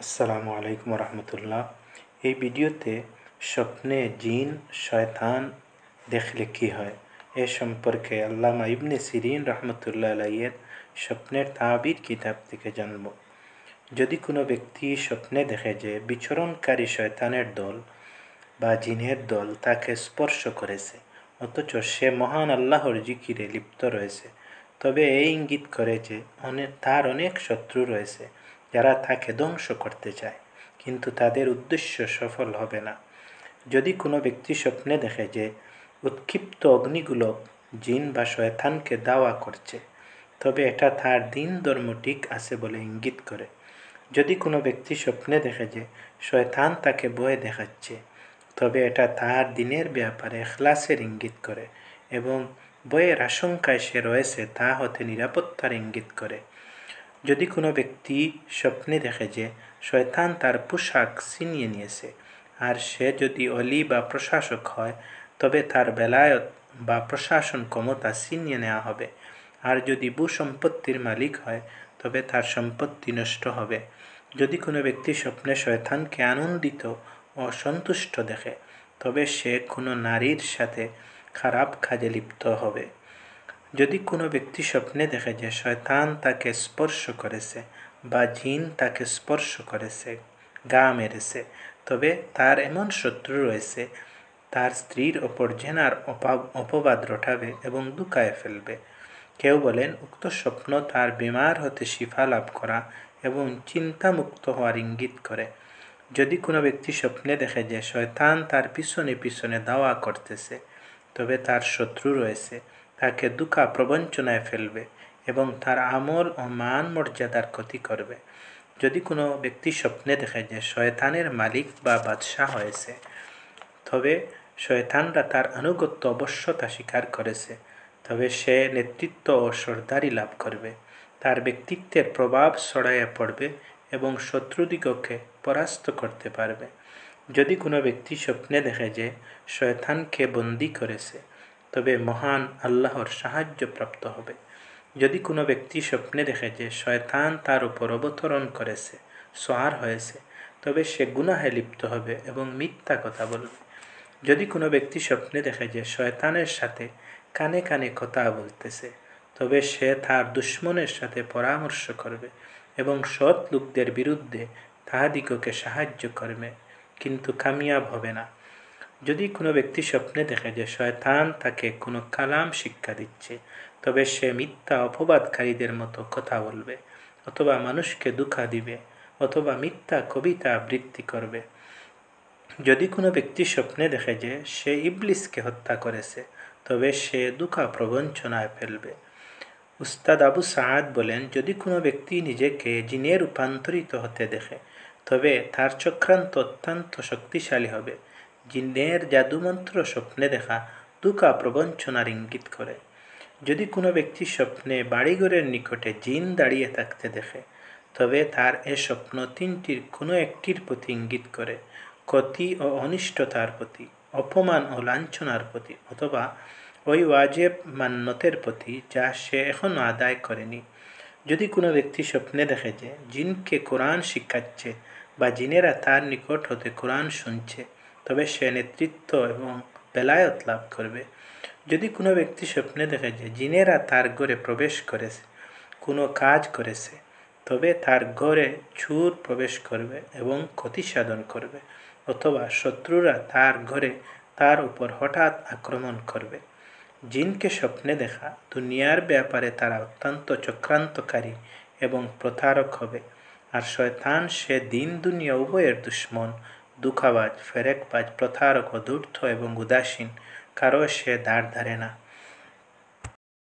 আসসালামু আলাইকুম রহমতুল্লাহ। এই ভিডিওতে স্বপ্নে জিন শয়তান দেখলে কী হয় এ সম্পর্কে আল্লামা ইবনে সিরিন রহমতুল্লাহ আলাইয়ের স্বপ্নের তাবির কিতাব থেকে জানব। যদি কোনো ব্যক্তি স্বপ্নে দেখে যে বিচরণকারী শয়তানের দল বা জিনের দল তাকে স্পর্শ করেছে, অথচ সে মহান আল্লাহর জিকিরে লিপ্ত রয়েছে, তবে এই ইঙ্গিত করে যে তার অনেক শত্রু রয়েছে যারা তাকে ধ্বংস করতে চায়, কিন্তু তাদের উদ্দেশ্য সফল হবে না। যদি কোনো ব্যক্তি স্বপ্নে দেখে যে উৎক্ষিপ্ত অগ্নিগুলো জিন বা শয়তানকে দাওয়া করছে, তবে এটা তার দিন ধর্ম ঠিক আছে বলে ইঙ্গিত করে। যদি কোনো ব্যক্তি স্বপ্নে দেখে যে শয়তান তাকে ভয় দেখাচ্ছে, তবে এটা তার দিনের ব্যাপারে ইখলাসের ইঙ্গিত করে এবং ভয়ের আশঙ্কায় সে রয়েছে তা হতে নিরাপত্তার ইঙ্গিত করে। যদি কোনো ব্যক্তি স্বপ্নে দেখে যে শয়তান তার পোশাক ছিনিয়ে নিয়েছে, আর সে যদি অলি বা প্রশাসক হয়, তবে তার বেলায়ত বা প্রশাসন ক্ষমতা ছিনিয়ে নেওয়া হবে। আর যদি ভূসম্পত্তির মালিক হয়, তবে তার সম্পত্তি নষ্ট হবে। যদি কোনো ব্যক্তি স্বপ্নে শয়তানকে আনন্দিত ও সন্তুষ্ট দেখে, তবে সে কোনো নারীর সাথে খারাপ কাজে লিপ্ত হবে। যদি কোনো ব্যক্তি স্বপ্নে দেখে যে শয়তান তাকে স্পর্শ করেছে বা জিন তাকে স্পর্শ করেছে, গা মেরেছে, তবে তার এমন শত্রু রয়েছে তার স্ত্রীর ওপর জেনার অপবাদ রটাবে এবং দুকায় ফেলবে। কেউ বলেন উক্ত স্বপ্ন তার বিমার হতে শিফা লাভ করা এবং চিন্তামুক্ত হওয়ার ইঙ্গিত করে। যদি কোনো ব্যক্তি স্বপ্নে দেখে যে শয়তান তার পিছনে পিছনে দাওয়া করতেছে, তবে তার শত্রু রয়েছে তাকে দুঃখা প্রবঞ্চনায় ফেলবে এবং তার আমল ও মান মর্যাদার ক্ষতি করবে। যদি কোনো ব্যক্তি স্বপ্নে দেখে যে শয়তানের মালিক বা বাদশাহ হয়েছে, তবে শয়তানরা তার আনুগত্য অবশ্যতা স্বীকার করেছে, তবে সে নেতৃত্ব ও সর্দারি লাভ করবে, তার ব্যক্তিত্বের প্রভাব ছড়াইয়া পড়বে এবং শত্রুদিগকে পরাস্ত করতে পারবে। যদি কোনো ব্যক্তি স্বপ্নে দেখে যে শয়তানকে বন্দী করেছে, তবে মহান আল্লাহর সাহায্য প্রাপ্ত হবে। যদি কোনো ব্যক্তি স্বপ্নে দেখে যে শয়তান তার উপর অবতরণ করেছে, সওয়ার হয়েছে, তবে সে গুনাহে লিপ্ত হবে এবং মিথ্যা কথা বলবে। যদি কোনো ব্যক্তি স্বপ্নে দেখে যে শয়তানের সাথে কানে কানে কথা বলতেছে, তবে সে তার দুশ্মনের সাথে পরামর্শ করবে এবং সৎ লোকদের বিরুদ্ধে তাহাদিগকে সাহায্য করবে, কিন্তু কামিয়াব হবে না। যদি কোনো ব্যক্তি স্বপ্নে দেখে যে শয়তান তাকে কোনো কালাম শিক্ষা দিচ্ছে, তবে সে মিথ্যা অপবাদকারীদের মতো কথা বলবে, অথবা মানুষকে দুঃখা দিবে, অথবা মিথ্যা কবিতা আবৃত্তি করবে। যদি কোনো ব্যক্তি স্বপ্নে দেখে যে সে ইবলিসকে হত্যা করেছে, তবে সে দুঃখা প্রবঞ্চনায় ফেলবে। উস্তাদ আবু সাআদ বলেন, যদি কোনো ব্যক্তি নিজেকে জিনে রূপান্তরিত হতে দেখে, তবে তার চক্রান্ত অত্যন্ত শক্তিশালী হবে। জিনের জাদুমন্ত্র স্বপ্নে দেখা দুঃখা প্রবঞ্চনার ইঙ্গিত করে। যদি কোনো ব্যক্তি স্বপ্নে বাড়িঘরের নিকটে জিন দাঁড়িয়ে থাকতে দেখে, তবে তার এ স্বপ্ন তিনটির কোনো একটির প্রতি ইঙ্গিত করে: ক্ষতি ও অনিষ্টতার প্রতি, অপমান ও লাঞ্ছনার প্রতি, অথবা ওই ওয়াজেব মান্যতের প্রতি যা সে এখনও আদায় করেনি। যদি কোনো ব্যক্তি স্বপ্নে দেখে যে জিনকে কোরআন শিখাচ্ছে বা জিনেরা তার নিকট হতে কোরআন শুনছে, তবে সে নেতৃত্ব এবং বেলায়ত লাভ করবে। যদি কোনো ব্যক্তি স্বপ্নে দেখে যে জিনেরা তার ঘরে প্রবেশ করেছে, কোনো কাজ করেছে, তবে তার ঘরে চোর প্রবেশ করবে এবং ক্ষতি সাধন করবে, অথবা শত্রুরা তার ঘরে তার উপর হঠাৎ আক্রমণ করবে। জিনকে স্বপ্নে দেখা দুনিয়ার ব্যাপারে তারা অত্যন্ত চক্রান্তকারী এবং প্রতারক হবে, আর শয়তান সে দিন দুনিয়া উভয়ের দুশ্মন, দুঃখাবাজ, ফেরেকবাজ, প্রতারক ও ধূর্ত এবং উদাসীন, কারো সে ধার ধারে না।